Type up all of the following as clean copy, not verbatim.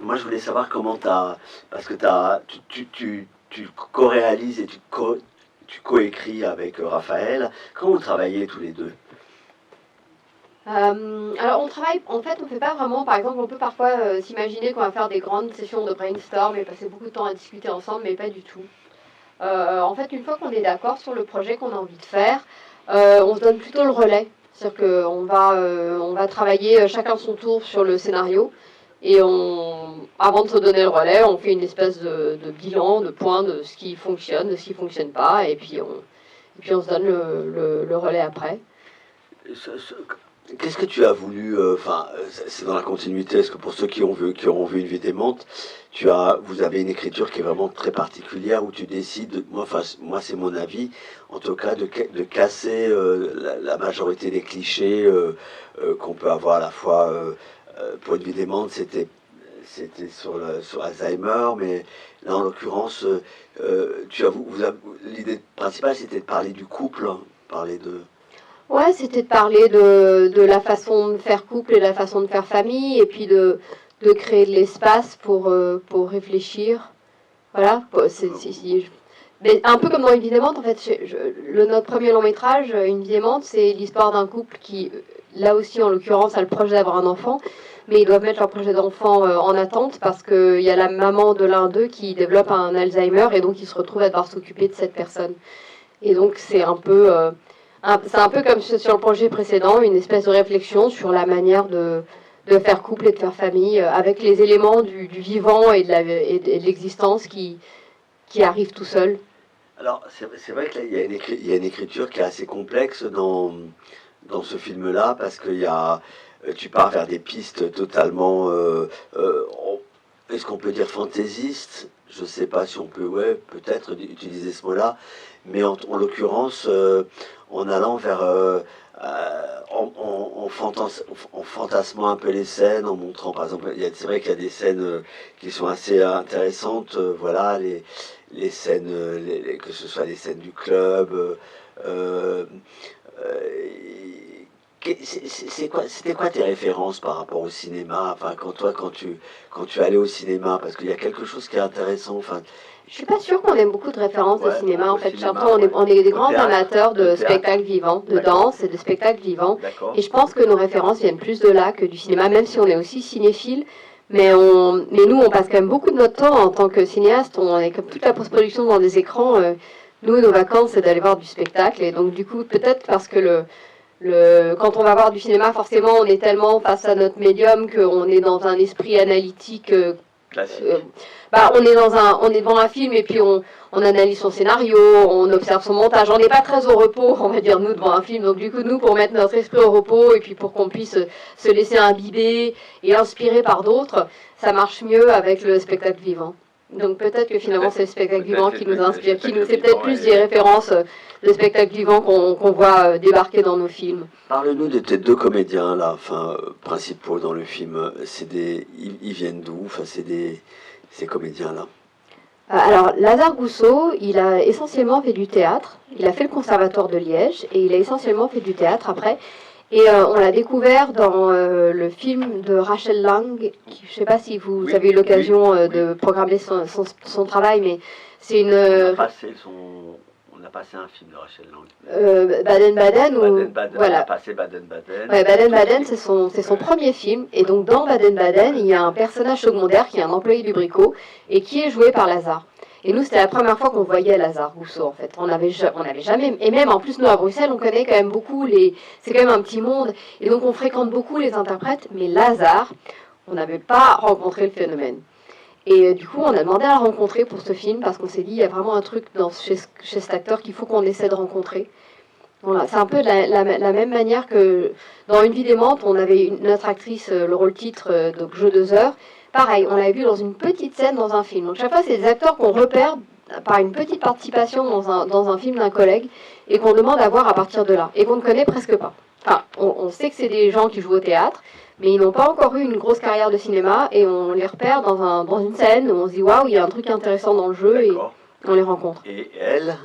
Moi, je voulais savoir comment parce que tu co-réalises et tu co-écris avec Raphaël. Comment vous travaillez tous les deux? Alors on travaille, en fait on fait pas vraiment, par exemple on peut parfois s'imaginer qu'on va faire des grandes sessions de brainstorm et passer beaucoup de temps à discuter ensemble, mais pas du tout. En fait une fois qu'on est d'accord sur le projet qu'on a envie de faire, on se donne plutôt le relais. C'est-à-dire on va travailler chacun son tour sur le scénario et avant de se donner le relais, on fait une espèce de bilan, de point de ce qui fonctionne, de ce qui fonctionne pas, et puis on se donne le relais après. Qu'est-ce que tu as voulu, enfin, c'est dans la continuité, est-ce que pour ceux qui auront vu une vie démente, vous avez une écriture qui est vraiment très particulière où tu décides, moi c'est mon avis, en tout cas de casser la majorité des clichés qu'on peut avoir à la fois pour une vie démente, c'était sur Alzheimer, mais là en l'occurrence, l'idée principale c'était de parler du couple, hein, parler de... Ouais, c'était de parler de la façon de faire couple et la façon de faire famille, et puis de créer de l'espace pour réfléchir. Voilà. Mais un peu comme dans Une vie d'aimante, en fait, notre premier long métrage, Une vie d'aimante, c'est l'histoire d'un couple qui, là aussi en l'occurrence, a le projet d'avoir un enfant, mais ils doivent mettre leur projet d'enfant en attente parce qu'il y a la maman de l'un d'eux qui développe un Alzheimer et donc ils se retrouvent à devoir s'occuper de cette personne. Et donc c'est un peu comme sur le projet précédent, une espèce de réflexion sur la manière de faire couple et de faire famille, avec les éléments du vivant et de l'existence qui arrivent tout seuls. Alors, c'est vrai que là, il y a une écriture qui est assez complexe dans ce film-là, parce tu pars vers des pistes totalement, est-ce qu'on peut dire fantaisistes? Je ne sais pas si on peut, ouais, peut-être utiliser ce mot-là, mais en l'occurrence, en allant vers, en fantasmant un peu les scènes, en montrant, par exemple, c'est vrai qu'il y a des scènes qui sont assez intéressantes, voilà, les scènes, que ce soit les scènes du club. C'était quoi tes références par rapport au cinéma? Enfin, quand tu allais au cinéma, parce qu'il y a quelque chose qui est intéressant. Enfin, je suis pas sûre qu'on aime beaucoup de références de cinéma. En fait, on est des grands amateurs de spectacles vivants, de danse et de spectacles vivants. Et je pense que nos références viennent plus de là que du cinéma, même si on est aussi cinéphile. Mais nous, on passe quand même beaucoup de notre temps en tant que cinéaste. On est comme toute la post-production dans des écrans. Nous, nos vacances, c'est d'aller voir du spectacle. Et donc, du coup, peut-être parce que quand on va voir du cinéma, forcément, on est tellement face à notre médium qu'on est dans un esprit analytique. On est devant un film et puis on analyse son scénario, on observe son montage. On n'est pas très au repos, on va dire, nous, devant un film. Donc, du coup, nous, pour mettre notre esprit au repos et puis pour qu'on puisse se laisser imbiber et inspirer par d'autres, ça marche mieux avec le spectacle vivant. Donc, peut-être que finalement, c'est le spectacle vivant qui nous inspire, c'est peut-être plus des références de spectacle vivant qu'on voit débarquer dans nos films. Parle-nous de tes deux comédiens, là, principaux dans le film. Ils viennent d'où? Enfin, ces comédiens-là. Alors, Lazare Gousseau, il a essentiellement fait du théâtre. Il a fait le conservatoire de Liège et il a essentiellement fait du théâtre après. Et on l'a découvert dans le film de Rachel Lang. Je ne sais pas si vous avez eu l'occasion de programmer son travail, mais c'est une... On a passé un film de Rachel Lang. Baden-Baden, voilà. On a passé Baden-Baden. Ouais, Baden-Baden, c'est son premier film. Et donc, dans Baden-Baden, il y a un personnage secondaire qui est un employé du Bricot et qui est joué par Lazare. Et nous, c'était la première fois qu'on voyait Lazare Gousseau, en fait. On n'avait jamais... Et même, en plus, nous, à Bruxelles, on connaît quand même beaucoup c'est quand même un petit monde. Et donc, on fréquente beaucoup les interprètes. Mais Lazare, on n'avait pas rencontré le phénomène. Et du coup, on a demandé à la rencontrer pour ce film parce qu'on s'est dit, il y a vraiment un truc chez cet acteur qu'il faut qu'on essaie de rencontrer. Voilà, c'est un peu de la même manière que dans Une vie d'aimante, on avait notre actrice, le rôle titre, donc Jeu 2 heures. Pareil, on l'avait vu dans une petite scène dans un film. Donc chaque fois, c'est des acteurs qu'on repère par une petite participation dans un film d'un collègue et qu'on demande à voir à partir de là. Et qu'on ne connaît presque pas. Enfin, on sait que c'est des gens qui jouent au théâtre, mais ils n'ont pas encore eu une grosse carrière de cinéma et on les repère dans une scène où on se dit waouh, il y a un truc intéressant dans le jeu et on les rencontre. Et elle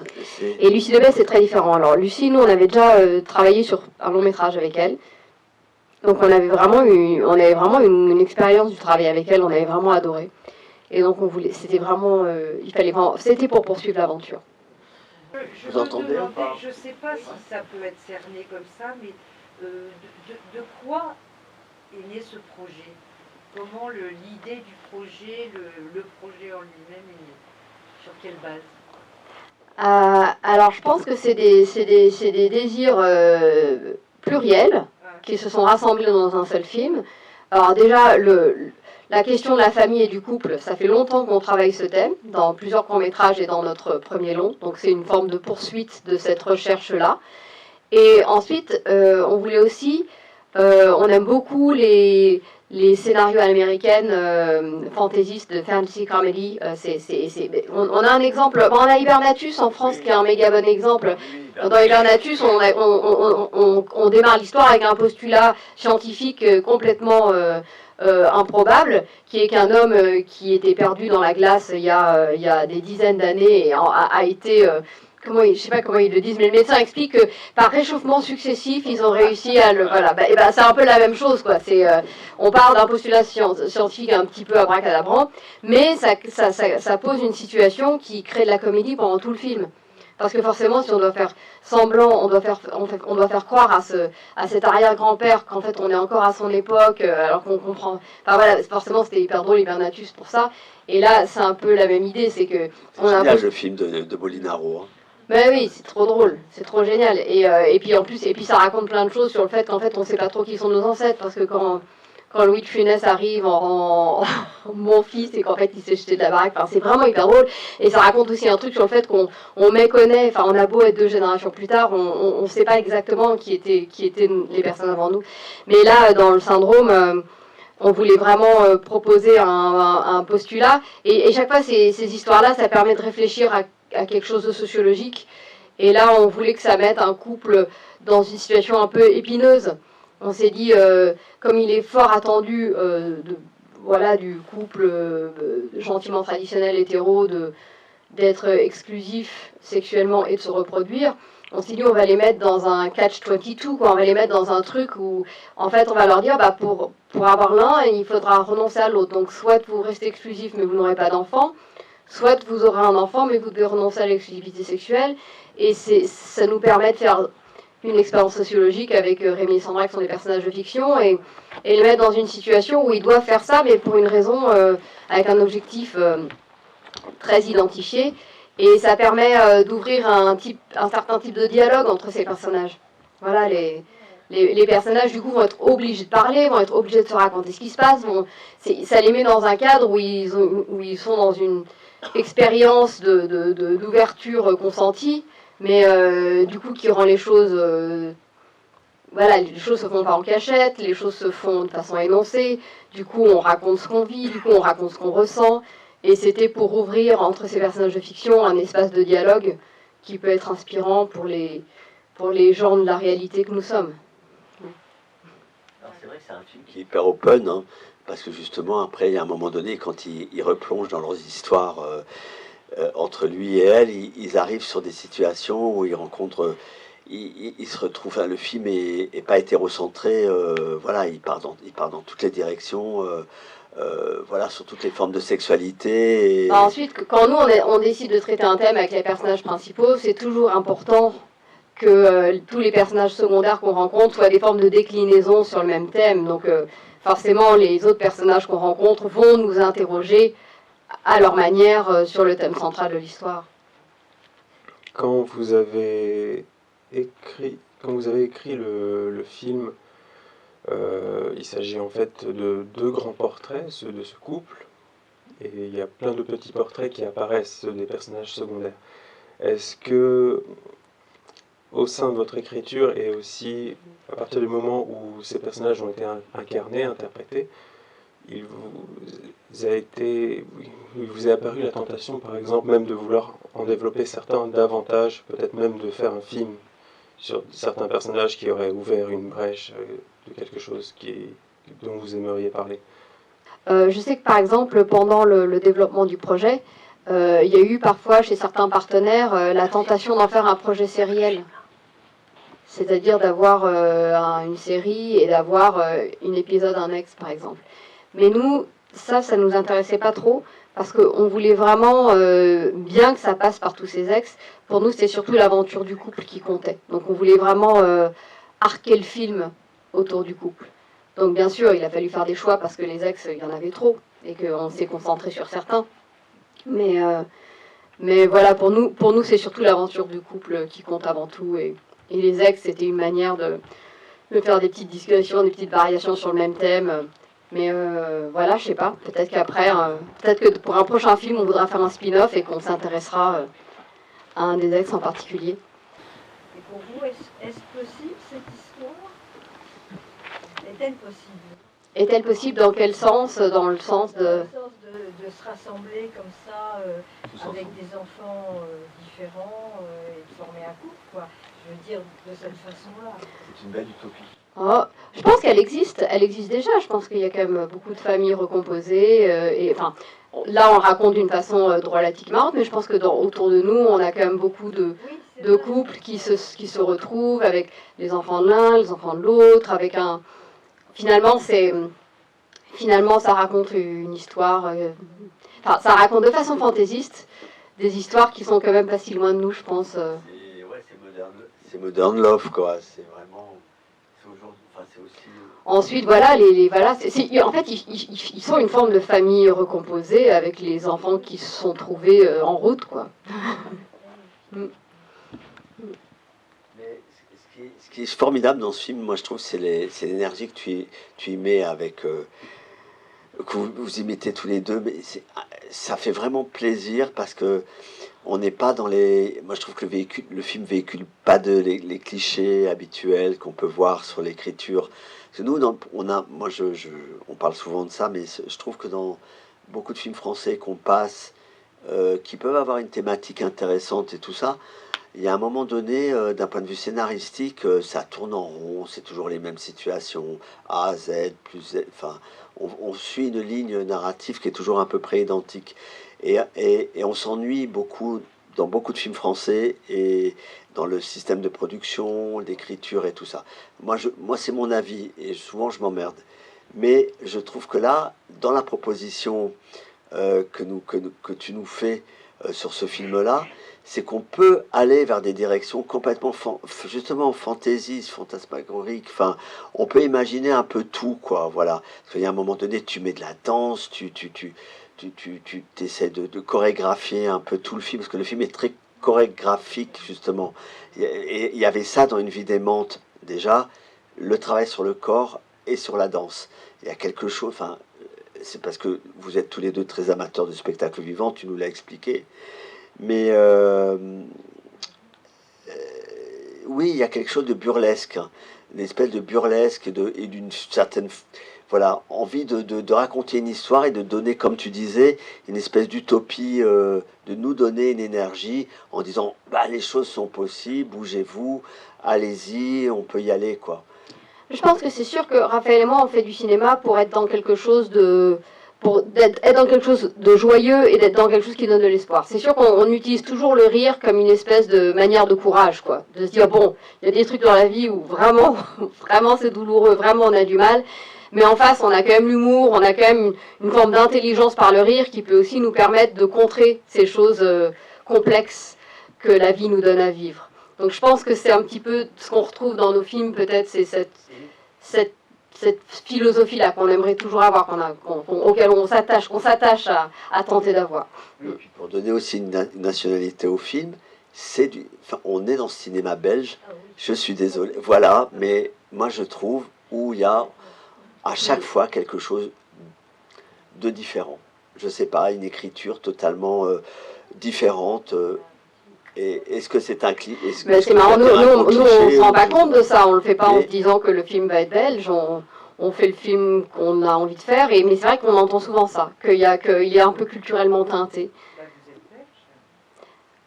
Et Lucie Lebet, c'est très différent. Alors Lucie, nous on avait déjà travaillé sur un long métrage avec elle Donc on avait vraiment une expérience du travail avec elle, on avait vraiment adoré. Et donc on voulait, c'était vraiment, c'était pour poursuivre l'aventure. Vous entendez ou pas? Je ne sais pas si ça peut être cerné comme ça, mais de quoi est né ce projet? Comment l'idée du projet, le projet en lui-même est né? Sur quelle base? Alors je pense que c'est des désirs pluriels qui se sont rassemblés dans un seul film. Alors déjà, la question de la famille et du couple, ça fait longtemps qu'on travaille ce thème, dans plusieurs courts-métrages et dans notre premier long, donc c'est une forme de poursuite de cette recherche-là. Et ensuite, on voulait aussi, on aime beaucoup les scénarios américaines fantaisistes de fantasy comedy. On a un exemple, on a Hibernatus en France qui est un méga bon exemple. Dans Hibernatus, on démarre l'histoire avec un postulat scientifique complètement improbable, qui est qu'un homme qui était perdu dans la glace il y a des dizaines d'années et a été... je ne sais pas comment ils le disent, mais le médecin explique que par réchauffement successif, ils ont réussi à le... Voilà, c'est un peu la même chose, quoi. On part d'un postulat scientifique un petit peu abracadabrant, mais ça pose une situation qui crée de la comédie pendant tout le film. Parce que forcément, si on doit faire semblant, on doit faire croire à cet arrière-grand-père qu'en fait on est encore à son époque, alors qu'on comprend... Enfin voilà, forcément c'était hyper drôle, Hibernatus pour ça. Et là, c'est un peu la même idée, c'est que... C'est génial le film de Molinaro. Hein. Ben oui, c'est trop drôle, c'est trop génial. Et puis en plus, ça raconte plein de choses sur le fait qu'en fait on sait pas trop qui sont nos ancêtres, parce que quand Louis de Funès arrive en mon fils et qu'en fait il s'est jeté de la baraque, enfin, c'est vraiment hyper drôle. Et ça raconte aussi un truc sur le fait qu'on méconnaît, enfin on a beau être 2 générations plus tard, on sait pas exactement qui étaient les personnes avant nous. Mais là, dans le syndrome, on voulait vraiment proposer un postulat. Et chaque fois, ces histoires-là, ça permet de réfléchir à quelque chose de sociologique. Et là, on voulait que ça mette un couple dans une situation un peu épineuse. On s'est dit, comme il est fort attendu du couple gentiment traditionnel hétéro, d'être exclusif sexuellement et de se reproduire, on s'est dit on va les mettre dans un catch-22, quoi. On va les mettre dans un truc où en fait on va leur dire pour avoir l'un il faudra renoncer à l'autre. Donc soit vous restez exclusif mais vous n'aurez pas d'enfant, soit vous aurez un enfant mais vous devez renoncer à l'exclusivité sexuelle. Et ça nous permet de faire une expérience sociologique avec Rémi et Sandra qui sont des personnages de fiction et les mettre dans une situation où ils doivent faire ça mais pour une raison avec un objectif très identifié. Et ça permet d'ouvrir un certain type de dialogue entre ces personnages. Voilà, les personnages, du coup, vont être obligés de parler, vont être obligés de se raconter ce qui se passe. Ça les met dans un cadre où ils sont dans une expérience d'ouverture consentie, mais du coup, qui rend les choses... les choses se font pas en cachette, les choses se font de façon énoncée. Du coup, on raconte ce qu'on vit, du coup, on raconte ce qu'on ressent. Et c'était pour ouvrir entre ces personnages de fiction un espace de dialogue qui peut être inspirant pour les gens de la réalité que nous sommes. C'est vrai que c'est un film qui est hyper open, hein, parce que justement, après, il y a un moment donné, quand ils replongent dans leurs histoires entre lui et elle, ils arrivent sur des situations où ils rencontrent... Il se retrouve, le film n'est pas hétérocentré, il part dans toutes les directions... sur toutes les formes de sexualité. Et... Ensuite, quand nous, on décide de traiter un thème avec les personnages principaux, c'est toujours important que tous les personnages secondaires qu'on rencontre soient des formes de déclinaison sur le même thème. Donc, forcément, les autres personnages qu'on rencontre vont nous interroger à leur manière sur le thème central de l'histoire. Quand vous avez écrit le film, il s'agit en fait de 2 grands portraits, ceux de ce couple, et il y a plein de petits portraits qui apparaissent, ceux des personnages secondaires. Est-ce que, au sein de votre écriture, et aussi à partir du moment où ces personnages ont été incarnés, interprétés, il vous est apparu la tentation, par exemple, même de vouloir en développer certains davantage, peut-être même de faire un film sur certains personnages qui auraient ouvert une brèche de quelque chose dont vous aimeriez parler? Je sais que par exemple, pendant le développement du projet, il y a eu parfois chez certains partenaires la tentation d'en faire un projet sériel. C'est-à-dire d'avoir une série et d'avoir un épisode, un ex, par exemple. Mais nous, ça nous intéressait pas trop, parce qu'on voulait vraiment, bien que ça passe par tous ces ex, pour nous, c'était surtout l'aventure du couple qui comptait. Donc on voulait vraiment arquer le film autour du couple. Donc bien sûr, il a fallu faire des choix, parce que les ex, il y en avait trop, et qu'on s'est concentré sur certains. Mais voilà, pour nous c'est surtout l'aventure du couple qui compte avant tout. Et les ex, c'était une manière de faire des petites discussions, des petites variations sur le même thème. Mais voilà, je sais pas. Peut-être qu'après, peut-être que pour un prochain film, on voudra faire un spin-off et qu'on s'intéressera à un des ex en particulier. Et pour vous, est-ce possible cette histoire? Est-elle possible? Est-elle possible dans quel sens? Dans le sens Dans de... le sens de se rassembler comme ça, avec des enfants différents, et de former un couple, quoi. Je veux dire, de cette façon-là. C'est une belle utopie. Oh, je pense qu'elle existe déjà. Je pense qu'il y a quand même beaucoup de familles recomposées. Et enfin, là, on raconte d'une façon drôlatique marrante, mais je pense que autour de nous, on a quand même beaucoup de couples qui se retrouvent avec les enfants de l'un, les enfants de l'autre, avec un... Finalement, ça raconte une histoire... Enfin, ça raconte de façon fantaisiste des histoires qui sont quand même pas si loin de nous, je pense. C'est modern love, quoi. C'est vraiment... C'est aujourd'hui... Enfin, c'est aussi... Ensuite, voilà, en fait, ils sont une forme de famille recomposée avec les enfants qui se sont trouvés en route, quoi. Mais ce qui est formidable dans ce film, moi je trouve, c'est l'énergie que tu y mets avec... que vous y mettez tous les deux, mais ça fait vraiment plaisir parce que on n'est pas dans les... Moi je trouve que le film véhicule pas les clichés habituels qu'on peut voir sur l'écriture. Parce que nous, on parle souvent de ça, mais je trouve que dans beaucoup de films français qu'on passe, qui peuvent avoir une thématique intéressante et tout ça, il y a un moment donné, d'un point de vue scénaristique, ça tourne en rond, c'est toujours les mêmes situations, A, Z, plus Z, enfin, on suit une ligne narrative qui est toujours à peu près identique. Et on s'ennuie beaucoup dans beaucoup de films français et dans le système de production, d'écriture et tout ça. Moi c'est mon avis et souvent je m'emmerde. Mais je trouve que là, dans la proposition que tu nous fais sur ce film-là, c'est qu'on peut aller vers des directions complètement justement fantasmagoriques. Enfin, on peut imaginer un peu tout, quoi. Voilà. Parce qu'il y a un moment donné, tu mets de la danse, tu essaies de chorégraphier un peu tout le film, parce que le film est très chorégraphique, justement. Et il y avait ça dans Une vie d'aimante, déjà, le travail sur le corps et sur la danse. Il y a quelque chose, enfin, c'est parce que vous êtes tous les deux très amateurs de spectacle vivant, tu nous l'as expliqué. Mais oui, il y a quelque chose de burlesque, hein, une espèce de burlesque et d'une certaine envie de raconter une histoire et de donner, comme tu disais, une espèce d'utopie, de nous donner une énergie en disant bah, les choses sont possibles, bougez-vous, allez-y, on peut y aller, quoi. Je pense que c'est sûr que Raphaël et moi, on fait du cinéma pour être dans quelque chose être dans quelque chose de joyeux et d'être dans quelque chose qui donne de l'espoir. C'est sûr qu'on utilise toujours le rire comme une espèce de manière de courage, quoi. De se dire, bon, il y a des trucs dans la vie où vraiment, vraiment c'est douloureux, vraiment on a du mal. Mais en face, on a quand même l'humour, on a quand même une forme d'intelligence par le rire qui peut aussi nous permettre de contrer ces choses complexes que la vie nous donne à vivre. Donc je pense que c'est un petit peu ce qu'on retrouve dans nos films, peut-être, c'est cette philosophie-là qu'on aimerait toujours avoir, auquel on s'attache à tenter d'avoir. Et puis pour donner aussi une nationalité au film, on est dans le cinéma belge, je suis désolé, voilà, mais moi je trouve où il y a à chaque fois quelque chose de différent. Je sais pas, une écriture totalement différente. Et est-ce que c'est un clip? C'est marrant, nous on ne se rend pas compte de ça, on le fait pas en se disant que le film va être belge, on fait le film qu'on a envie de faire, mais c'est vrai qu'on entend souvent ça, qu'il est un peu culturellement teinté.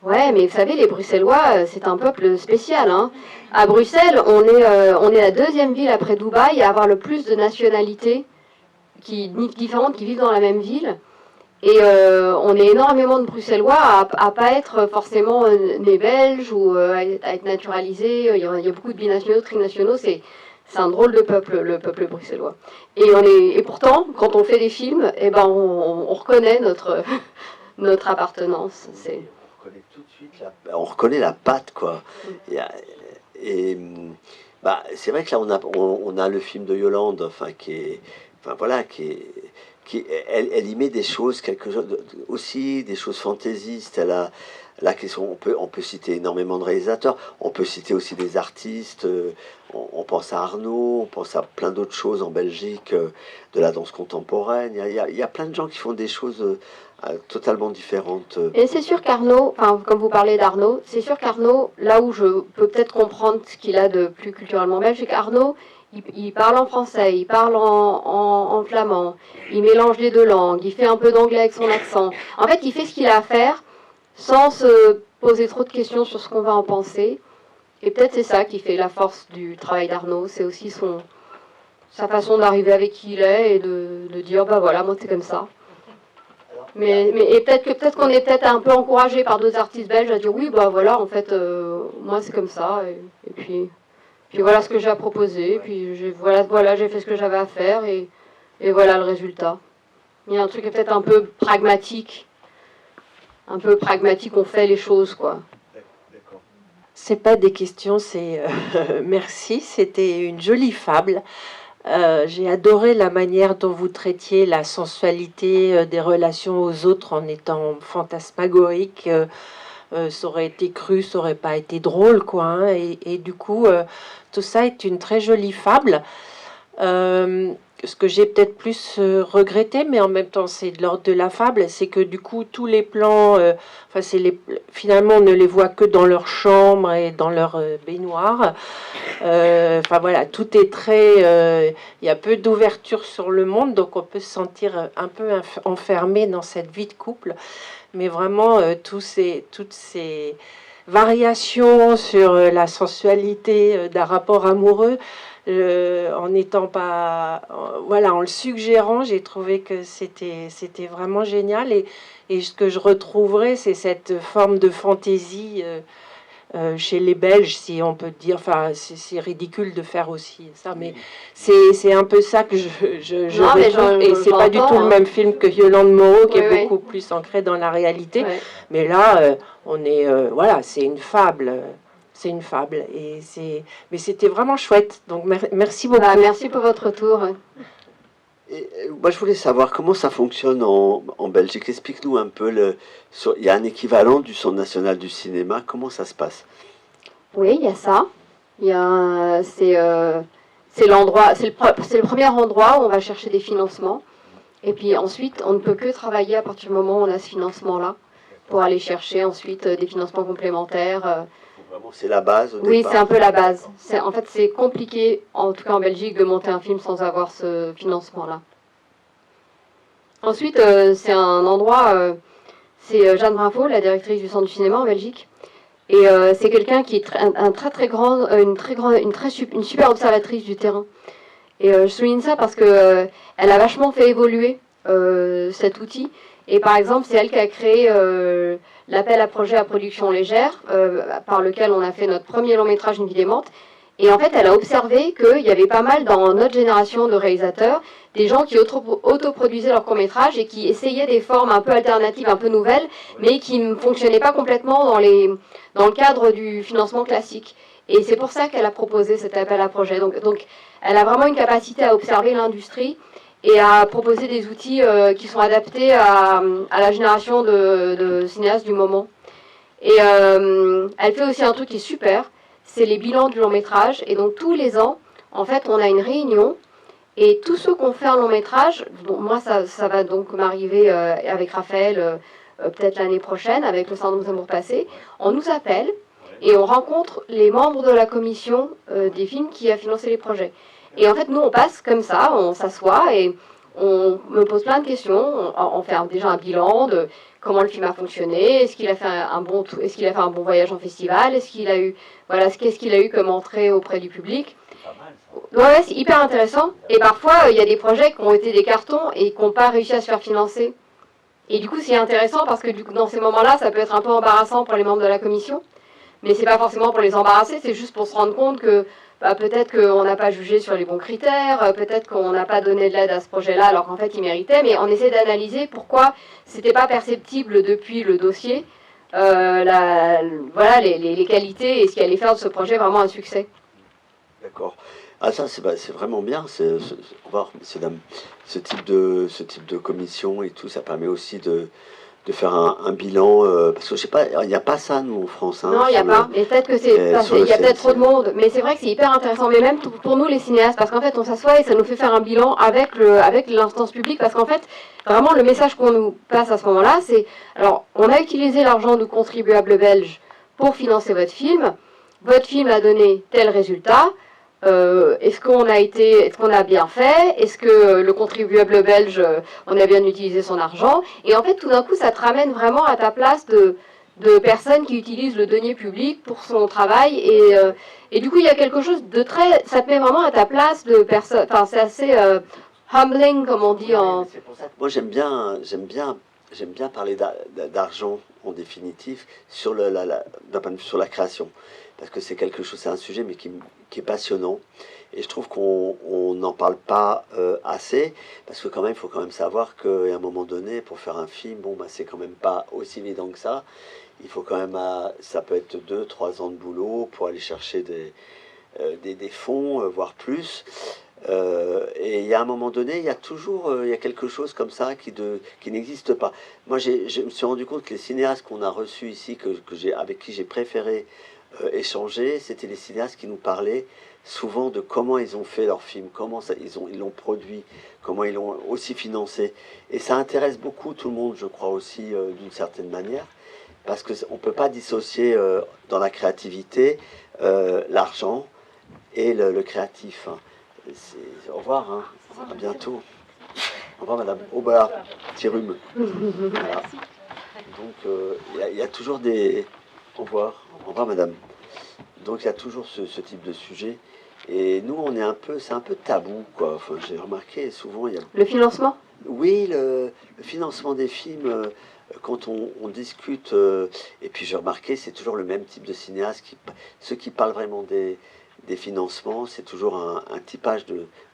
Ouais, mais vous savez, les Bruxellois, c'est un peuple spécial, hein. À Bruxelles, on est la deuxième ville après Dubaï à avoir le plus de nationalités différentes qui vivent dans la même ville. Et on est énormément de Bruxellois à pas être forcément nés belges ou à être naturalisés. Il y a beaucoup de binationaux, trinationaux. C'est un drôle de peuple, le peuple bruxellois. Et pourtant, quand on fait des films, eh ben, on reconnaît notre appartenance. On reconnaît tout de suite on reconnaît la patte, quoi. Et bah, c'est vrai que là, on a le film de Yolande, enfin, elle y met des choses, aussi des choses fantaisistes. On peut citer énormément de réalisateurs, on peut citer aussi des artistes, on pense à Arnaud, on pense à plein d'autres choses en Belgique, de la danse contemporaine. Il y a plein de gens qui font des choses totalement différentes. Et c'est sûr qu'Arnaud, comme vous parlez d'Arnaud, c'est sûr qu'Arnaud, là où je peux peut-être comprendre ce qu'il a de plus culturellement belge, c'est qu'Arnaud, il parle en français, il parle en flamand, il mélange les deux langues, il fait un peu d'anglais avec son accent. En fait, il fait ce qu'il a à faire sans se poser trop de questions sur ce qu'on va en penser. Et peut-être c'est ça qui fait la force du travail d'Arnaud, c'est aussi sa façon d'arriver avec qui il est et de dire, bah voilà, moi c'est comme ça. Et peut-être qu'on est peut-être un peu encouragé par d'autres artistes belges à dire oui, bah voilà, en fait, moi c'est comme ça. Et puis voilà ce que j'ai à proposer. Puis voilà, j'ai fait ce que j'avais à faire et voilà le résultat. Il y a un truc peut-être un peu pragmatique. On fait les choses, quoi. C'est pas des questions, c'est merci. C'était une jolie fable. J'ai adoré la manière dont vous traitiez la sensualité des relations aux autres en étant fantasmagorique. Ça aurait été cru, ça aurait pas été drôle, quoi. Hein, et du coup, tout ça est une très jolie fable. Ce que j'ai peut-être plus regretté, mais en même temps c'est de l'ordre de la fable, c'est que du coup tous les plans, finalement on ne les voit que dans leur chambre et dans leur baignoire. Enfin voilà, tout est très, il y a peu d'ouverture sur le monde, donc on peut se sentir un peu enfermé dans cette vie de couple. Mais vraiment toutes ces variations sur la sensualité d'un rapport amoureux. En n'étant pas, voilà, en le suggérant, j'ai trouvé que c'était vraiment génial et ce que je retrouverais, c'est cette forme de fantaisie chez les Belges, si on peut dire. Enfin, c'est ridicule de faire aussi ça, mais c'est un peu ça que je retrouve. Et c'est pas du tout le même film que Yolande Moreau, qui est beaucoup plus ancré dans la réalité. Ouais. Mais là, on est, voilà, c'est une fable. C'est une fable. Mais c'était vraiment chouette. Donc merci beaucoup. Merci pour votre retour. Et, moi, je voulais savoir comment ça fonctionne en Belgique. Explique-nous un peu. Il y a un équivalent du Centre national du cinéma. Comment ça se passe? Oui, il y a ça. C'est l'endroit, c'est le premier endroit où on va chercher des financements. Et puis ensuite, on ne peut que travailler à partir du moment où on a ce financement-là pour aller chercher ensuite des financements complémentaires. C'est la base au départ. Oui, c'est un peu la base. En fait, c'est compliqué, en tout cas en Belgique, de monter un film sans avoir ce financement-là. Ensuite, c'est un endroit, c'est Jeanne Brinfo, la directrice du Centre du cinéma en Belgique. Et c'est quelqu'un qui est une super observatrice du terrain. Et je souligne ça parce que elle a vachement fait évoluer cet outil. Et par exemple, c'est elle qui a créé l'appel à projet à production légère, par lequel on a fait notre premier long métrage Une vie démente. Et en fait, elle a observé qu'il y avait pas mal dans notre génération de réalisateurs, des gens qui autoproduisaient leurs courts-métrages et qui essayaient des formes un peu alternatives, un peu nouvelles, mais qui ne fonctionnaient pas complètement dans le cadre du financement classique. Et c'est pour ça qu'elle a proposé cet appel à projet. Donc elle a vraiment une capacité à observer l'industrie et à proposer des outils qui sont adaptés à la génération de cinéastes du moment. Et elle fait aussi un truc qui est super, c'est les bilans du long métrage. Et donc tous les ans, en fait, on a une réunion, et tous ceux qui ont fait un long métrage, donc moi ça va donc m'arriver avec Raphaël, peut-être l'année prochaine, avec le Syndrome Zemmour passé, on nous appelle, et on rencontre les membres de la commission des films qui a financé les projets. Et en fait, nous, on passe comme ça, on s'assoit et on me pose plein de questions. On fait déjà un bilan de comment le film a fonctionné, est-ce qu'il a fait un bon voyage en festival, qu'est-ce qu'il a eu comme entrée auprès du public. Ouais, c'est hyper intéressant. Et parfois, il y a des projets qui ont été des cartons et qui n'ont pas réussi à se faire financer. Et du coup, c'est intéressant parce que du coup, dans ces moments-là, ça peut être un peu embarrassant pour les membres de la commission. Mais c'est pas forcément pour les embarrasser, c'est juste pour se rendre compte que peut-être qu'on n'a pas jugé sur les bons critères, peut-être qu'on n'a pas donné de l'aide à ce projet-là alors qu'en fait il méritait, mais on essaie d'analyser pourquoi c'était pas perceptible depuis le dossier, voilà les qualités et ce qui allait faire de ce projet vraiment un succès. D'accord. Ah ça c'est vraiment bien. Ce type de commission et tout, ça permet aussi de faire un bilan. Parce que je sais pas, il n'y a pas ça nous en France. Hein, non, il n'y a pas. Mais peut-être que il y a peut-être trop de monde. Mais c'est vrai que c'est hyper intéressant. Mais même pour nous les cinéastes, parce qu'en fait on s'assoit et ça nous fait faire un bilan avec l'instance publique, parce qu'en fait vraiment le message qu'on nous passe à ce moment-là, c'est alors on a utilisé l'argent du contribuable belge pour financer votre film. Votre film a donné tel résultat. Est-ce qu'on a bien fait? Est-ce que le contribuable belge, on a bien utilisé son argent? Et en fait, tout d'un coup, ça te ramène vraiment à ta place de personnes qui utilisent le denier public pour son travail. Et du coup, il y a quelque chose de très... Ça te met vraiment à ta place de personne... Enfin, c'est assez humbling, comme on dit en... C'est pour ça que moi, j'aime bien parler d'argent, en définitive, sur sur la création. Parce que c'est quelque chose, c'est un sujet mais qui est passionnant et je trouve qu'on n'en parle pas assez, parce que quand même il faut quand même savoir qu'à un moment donné pour faire un film, bon bah c'est quand même pas aussi évident que ça. Il faut quand même, ça peut être 2-3 ans de boulot pour aller chercher des fonds, voire plus. Et il y a un moment donné, il y a toujours il y a quelque chose comme ça qui n'existe pas. Moi je me suis rendu compte que les cinéastes qu'on a reçus ici, avec qui j'ai préféré échanger, c'était les cinéastes qui nous parlaient souvent de comment ils ont fait leur film, comment ils l'ont produit, comment ils l'ont aussi financé. Et ça intéresse beaucoup tout le monde, je crois aussi, d'une certaine manière, parce qu'on ne peut pas dissocier dans la créativité l'argent et le créatif. Au revoir, hein. À bientôt. Au revoir, madame. Oh, bah, petit rhume. Voilà. Donc, il y a toujours des... Au revoir, madame. Donc il y a toujours ce type de sujet. Et nous, c'est un peu tabou, quoi. Enfin, j'ai remarqué souvent, il y a... Le financement? Oui, le financement des films, quand on discute, et puis j'ai remarqué, c'est toujours le même type de cinéaste, ceux qui parlent vraiment des financements, c'est toujours un typage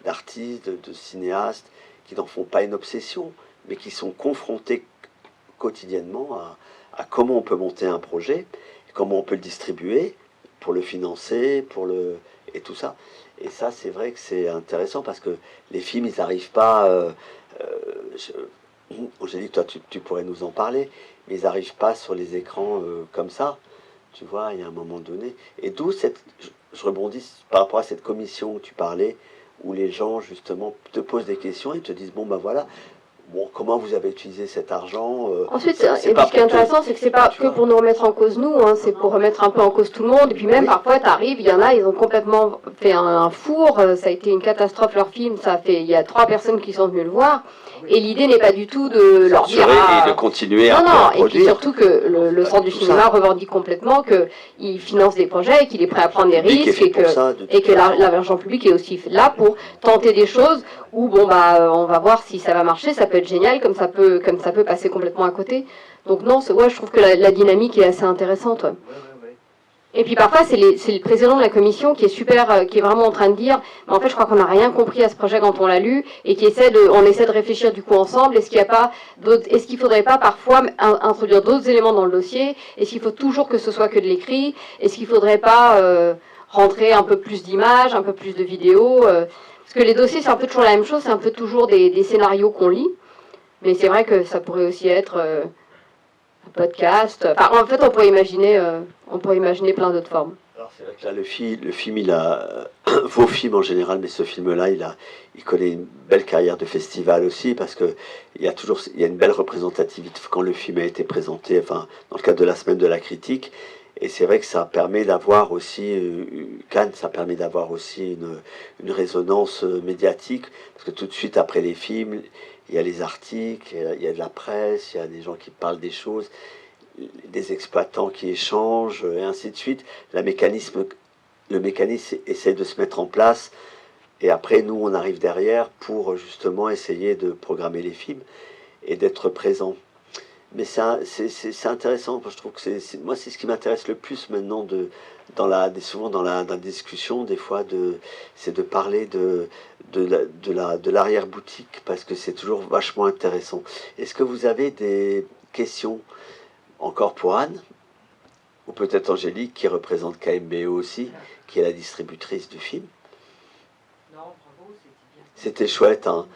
d'artistes, de cinéastes, qui n'en font pas une obsession, mais qui sont confrontés quotidiennement à comment on peut monter un projet, comment on peut le distribuer pour le financer, et tout ça. Et ça, c'est vrai que c'est intéressant parce que les films, ils n'arrivent pas... j'ai dit que toi, tu pourrais nous en parler, mais ils n'arrivent pas sur les écrans comme ça. Tu vois, il y a un moment donné. Et d'où je rebondis par rapport à cette commission où tu parlais, où les gens, justement, te posent des questions et te disent, bon, ben voilà... Bon, comment vous avez utilisé cet argent Ensuite, ce qui est intéressant, c'est que c'est pas que pour nous remettre en cause nous, hein, c'est pour remettre un peu en cause tout le monde. Et puis même parfois, t'arrives, il y en a, ils ont complètement fait un four, ça a été une catastrophe leur film, il y a 3 personnes qui sont venues le voir. Et l'idée n'est pas du tout de leur dire et de continuer à produire. Et puis surtout que le Centre du cinéma revendique complètement qu'il finance des projets et qu'il est prêt à prendre des risques et que l'argent public est aussi là pour tenter des choses où bon bah on va voir si ça va marcher, ça peut être génial comme ça peut passer complètement à côté. Donc non, je trouve que la dynamique est assez intéressante. Ouais. Et puis parfois c'est le président de la commission qui est vraiment en train de dire, mais en fait je crois qu'on n'a rien compris à ce projet quand on l'a lu et on essaie de réfléchir du coup ensemble. Est-ce qu'il faudrait pas parfois introduire d'autres éléments dans le dossier? Est-ce qu'il faut toujours que ce soit que de l'écrit? Est-ce qu'il faudrait pas rentrer un peu plus d'images, un peu plus de vidéos? Parce que les dossiers c'est un peu toujours la même chose, c'est un peu toujours des scénarios qu'on lit, mais c'est vrai que ça pourrait aussi être podcast. Enfin, en fait, on pourrait imaginer plein d'autres formes. Alors c'est vrai que là, le film, il a vos films en général, mais ce film-là, il connaît une belle carrière de festival aussi, parce que il y a une belle représentativité quand le film a été présenté, enfin, dans le cadre de la semaine de la critique. Et c'est vrai que ça permet d'avoir aussi, Cannes, ça permet d'avoir aussi une résonance médiatique, parce que tout de suite après les films, il y a les articles, il y a de la presse, il y a des gens qui parlent des choses, des exploitants qui échangent, et ainsi de suite. Le mécanisme essaie de se mettre en place, et après, nous, on arrive derrière pour justement essayer de programmer les films et d'être présents. Mais c'est intéressant. Je trouve que moi, c'est ce qui m'intéresse le plus maintenant souvent dans la discussion, des fois, c'est de parler de l'arrière-boutique, parce que c'est toujours vachement intéressant. Est-ce que vous avez des questions encore pour Anne, ou peut-être Angélique, qui représente KMBO aussi, qui est la distributrice du film? Non, bravo, c'était bien. C'était chouette, hein.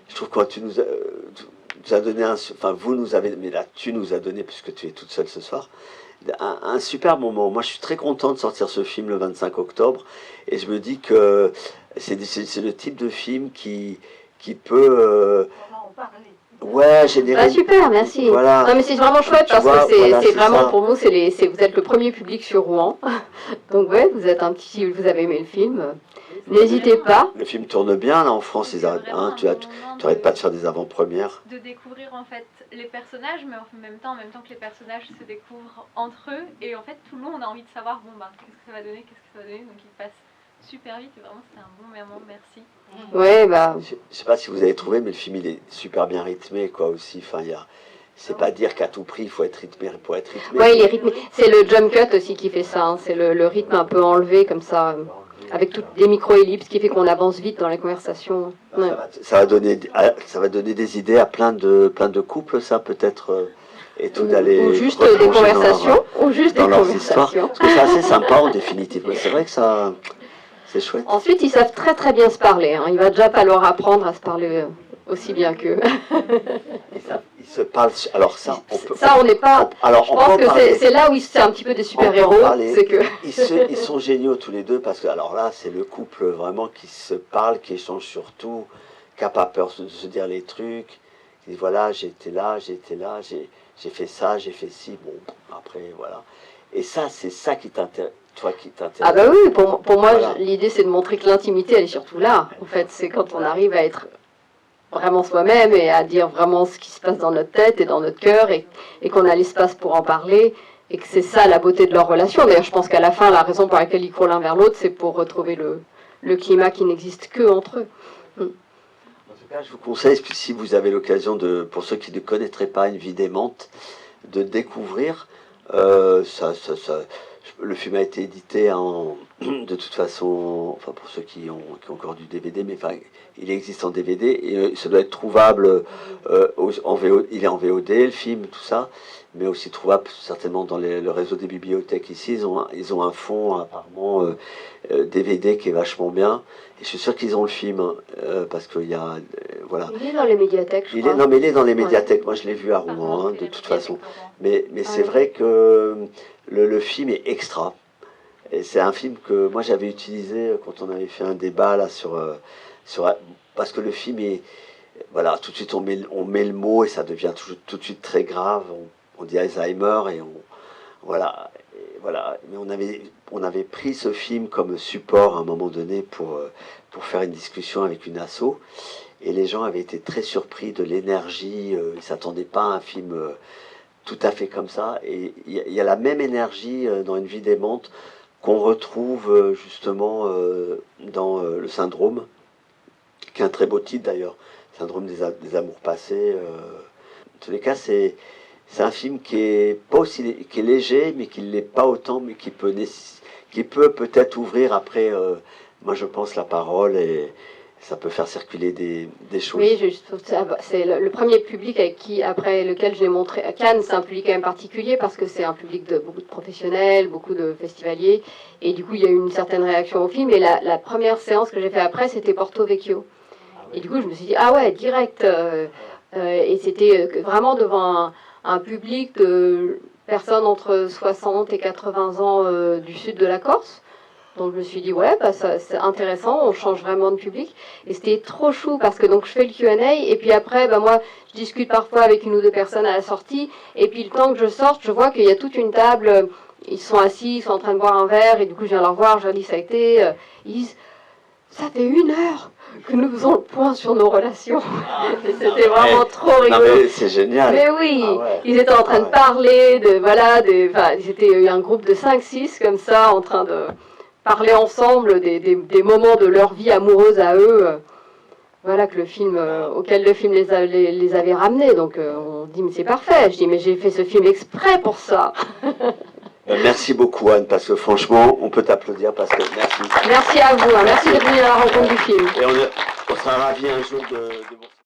Je trouve que quand tu nous as donné vous nous avez, mais là tu nous as donné, puisque tu es toute seule ce soir, un super moment. Moi je suis très content de sortir ce film le 25 octobre, et je me dis que c'est le type de film qui peut On va en parler. ouais, générer. Bah, super, merci. Voilà. Non mais c'est vraiment chouette parce vois, que c'est voilà, c'est vraiment ça. pour nous, vous êtes le premier public sur Rouen. Donc ouais, vous êtes si vous avez aimé le film, n'hésitez pas. Le film tourne bien là en France, C'est ils arrêtent, vraiment tu un moment arrêtes pas de faire des avant-premières. de découvrir en fait les personnages, mais en même temps que les personnages se découvrent entre eux, et en fait tout le monde a envie de savoir qu'est-ce que ça va donner, donc il passe super vite, et vraiment c'était un bon moment, merci. Ouais, bah Je sais pas si vous avez trouvé, mais le film il est super bien rythmé quoi aussi. Enfin, c'est pas dire qu'à tout prix il faut être rythmé pour être rythmé. ouais, il est rythmé. C'est le jump cut aussi qui fait ça, hein. C'est le rythme un peu enlevé comme ça, avec toutes des micro-ellipses qui fait qu'on avance vite dans les conversations. Ouais. Ça va donner des idées à plein de couples, ça peut-être, et tout d'aller Ou juste des replonger conversations, ou juste des dans leurs histoires. conversations. Parce que c'est assez sympa en définitive. C'est vrai que ça, c'est chouette. Ensuite, ils savent très très bien se parler, hein. Il va déjà falloir apprendre à se parler aussi bien qu'eux. Ils se parlent. Alors ça, on peut. Ça, on n'est pas. Alors Je on pense peut en que parler. c'est là où c'est un petit peu des super-héros. parler. C'est que. Ils sont géniaux tous les deux, parce que alors là, c'est le couple vraiment qui se parle, qui échange sur tout, qui n'a pas peur de se dire les trucs. Qui dit voilà, j'ai fait ça, j'ai fait ci. Bon, après voilà. Et ça, c'est ça qui t'intéresse. Toi qui t'intéresse. Ah bah oui, pour moi, Voilà. l'idée c'est de montrer que l'intimité, elle est surtout là. En fait, c'est quand on arrive à être vraiment soi-même et à dire vraiment ce qui se passe dans notre tête et dans notre cœur, et qu'on a l'espace pour en parler, et que c'est ça la beauté de leur relation. D'ailleurs, je pense qu'à la fin, la raison pour laquelle ils courent l'un vers l'autre, c'est pour retrouver le climat qui n'existe que entre eux. En tout cas, je vous conseille, si vous avez l'occasion pour ceux qui ne connaîtraient pas Une vie d'aimante, de découvrir. Le film a été édité de toute façon, enfin pour ceux qui ont encore du DVD, mais enfin, il existe en DVD, et ça doit être trouvable en VOD, il est en VOD, le film, tout ça, mais aussi trouvable certainement dans le réseau des bibliothèques ici. Ils ont un fonds apparemment DVD qui est vachement bien, et je suis sûr qu'ils ont le film, parce qu'il y a voilà. Il est dans les médiathèques, je crois. Non, mais il est dans les médiathèques. Moi, je l'ai vu à Rouen, de toute façon. Mais c'est vrai que le film est extra. Et c'est un film que moi j'avais utilisé quand on avait fait un débat là parce que le film est voilà, tout de suite on met le mot et ça devient tout de suite très grave. On dit Alzheimer et voilà. Mais on avait pris ce film comme support à un moment donné pour faire une discussion avec une asso, et les gens avaient été très surpris de l'énergie. Ils s'attendaient pas à un film tout à fait comme ça, et il y a la même énergie dans Une vie d'aimante qu'on retrouve justement dans Le Syndrome, qui est un très beau titre d'ailleurs, Syndrome des amours passés. En tous les cas, c'est un film qui est léger, mais qui ne l'est pas autant, mais qui peut peut-être ouvrir après, moi je pense, la parole, et ça peut faire circuler des choses. Oui, c'est le premier public après lequel je l'ai montré. À Cannes, c'est un public quand même particulier parce que c'est un public de beaucoup de professionnels, beaucoup de festivaliers, et du coup il y a eu une certaine réaction au film. Et la première séance que j'ai fait après, c'était Porto Vecchio. Et du coup je me suis dit, ah ouais, direct. Et c'était vraiment devant un public de personnes entre 60 et 80 ans du sud de la Corse. Donc je me suis dit, ouais, bah, c'est intéressant, on change vraiment de public. Et c'était trop chou parce que donc je fais le Q&A, et puis après, bah, moi, je discute parfois avec une ou deux personnes à la sortie, et puis le temps que je sorte, je vois qu'il y a toute une table, ils sont assis, ils sont en train de boire un verre, et du coup je viens leur voir, je leur dis, ça a été... ils disent, ça fait 1 heure que nous faisons le point sur nos relations. Et c'était vraiment trop rigolo. Non, mais c'est génial. Mais oui, Ah ouais. ils étaient en train de parler, c'était un groupe de 5-6 comme ça, en train de... parler ensemble des moments de leur vie amoureuse à eux. voilà, que le film, auquel le film les avait ramenés. Donc on dit, mais c'est parfait. Je dis, mais j'ai fait ce film exprès pour ça. Merci beaucoup Anne, parce que franchement, on peut t'applaudir parce que merci. Merci à vous, hein. Merci d'être venu à la rencontre du film. Et on sera ravis un jour de